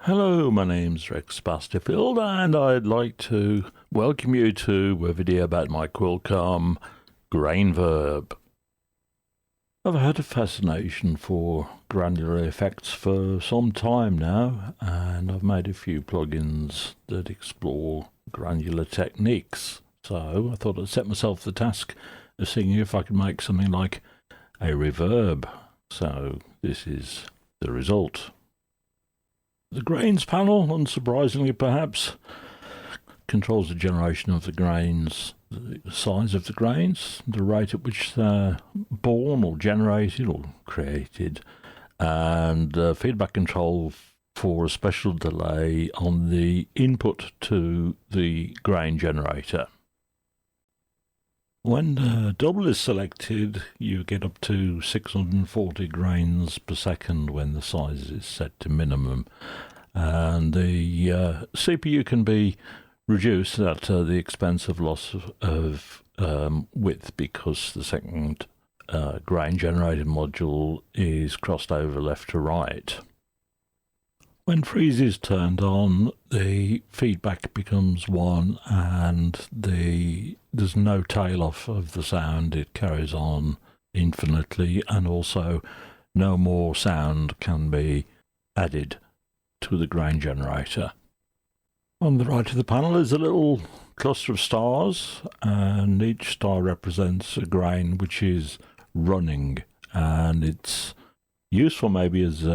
Hello, my name's Rex Basterfield, and I'd like to welcome you to a video about my Quilcom GrainVerb. I've had a fascination for granular effects for some time now, and I've made a few plugins that explore granular techniques. So I thought I'd set myself the task of seeing if I could make something like a reverb. So this is the result. The grains panel, unsurprisingly perhaps, controls the generation of the grains, the size of the grains, the rate at which they're born or generated or created, and feedback control for a special delay on the input to the grain generator. When double is selected, you get up to 640 grains per second when the size is set to minimum. And the CPU can be reduced at the expense of loss of width, because the second grain generated module is crossed over left to right. When freeze is turned on, the feedback becomes 1 and there's no tail off of the sound. It carries on infinitely, and also no more sound can be added to the grain generator. On the right of the panel is a little cluster of stars, and each star represents a grain which is running, and it's useful maybe as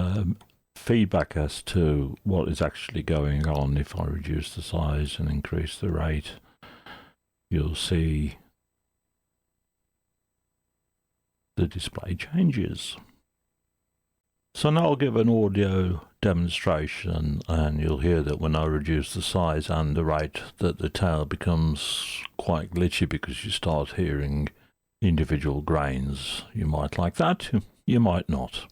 feedback as to what is actually going on. If I reduce the size and increase the rate, you'll see the display changes. So now I'll give an audio demonstration, and you'll hear that when I reduce the size and the rate, that the tail becomes quite glitchy because you start hearing individual grains. You might like that, you might not.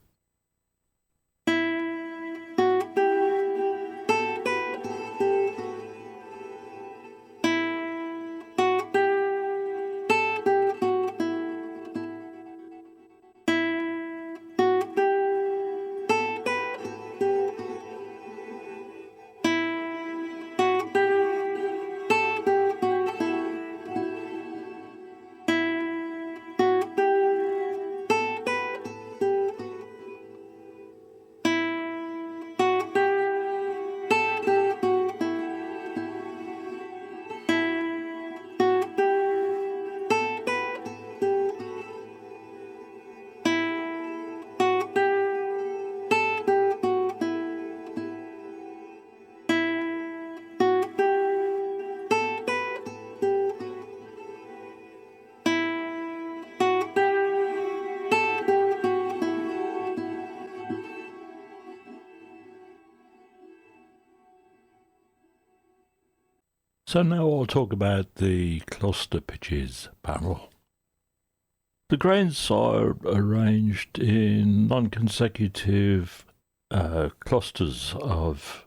So now I'll talk about the cluster pitches panel. The grains are arranged in non-consecutive clusters of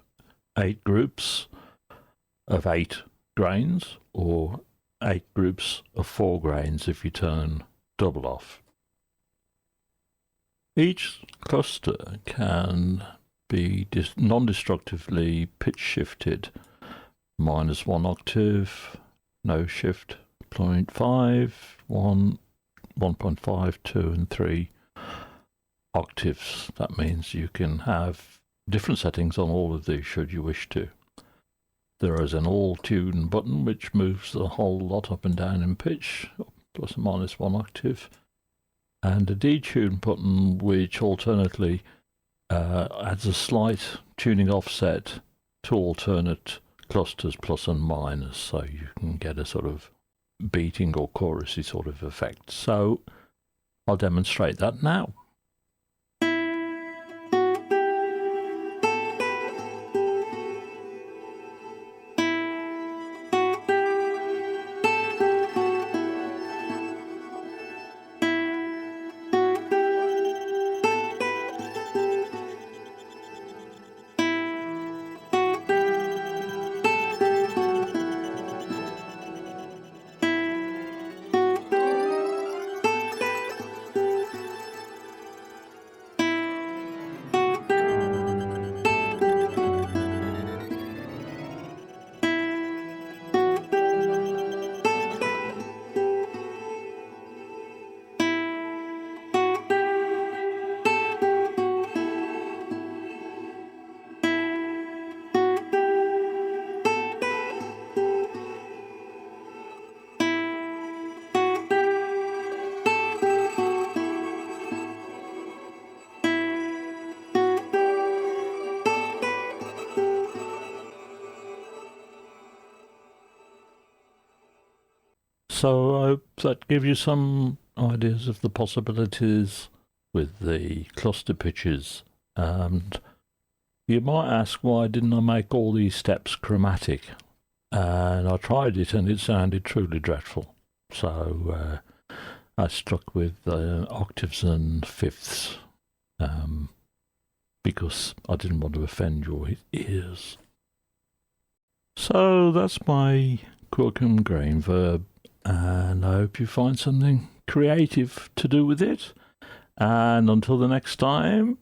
8 groups of 8 grains, or 8 groups of 4 grains if you turn double off. Each cluster can be non-destructively pitch shifted -1 octave, no shift, 0.5, 1, 1.5, 2 and 3 octaves. That means you can have different settings on all of these should you wish to. There is an all tune button which moves the whole lot up and down in pitch, plus or minus 1 octave, and a detune button which alternately adds a slight tuning offset to alternate clusters plus and minus, so you can get a sort of beating or chorusy sort of effect. So I'll demonstrate that now. So I hope that gives you some ideas of the possibilities with the cluster pitches. And you might ask, why didn't I make all these steps chromatic? And I tried it and it sounded truly dreadful. So I stuck with octaves and fifths because I didn't want to offend your ears. So that's my Quilcom GrainVerb, and I hope you find something creative to do with it. And until the next time,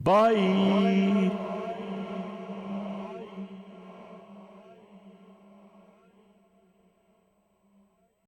bye!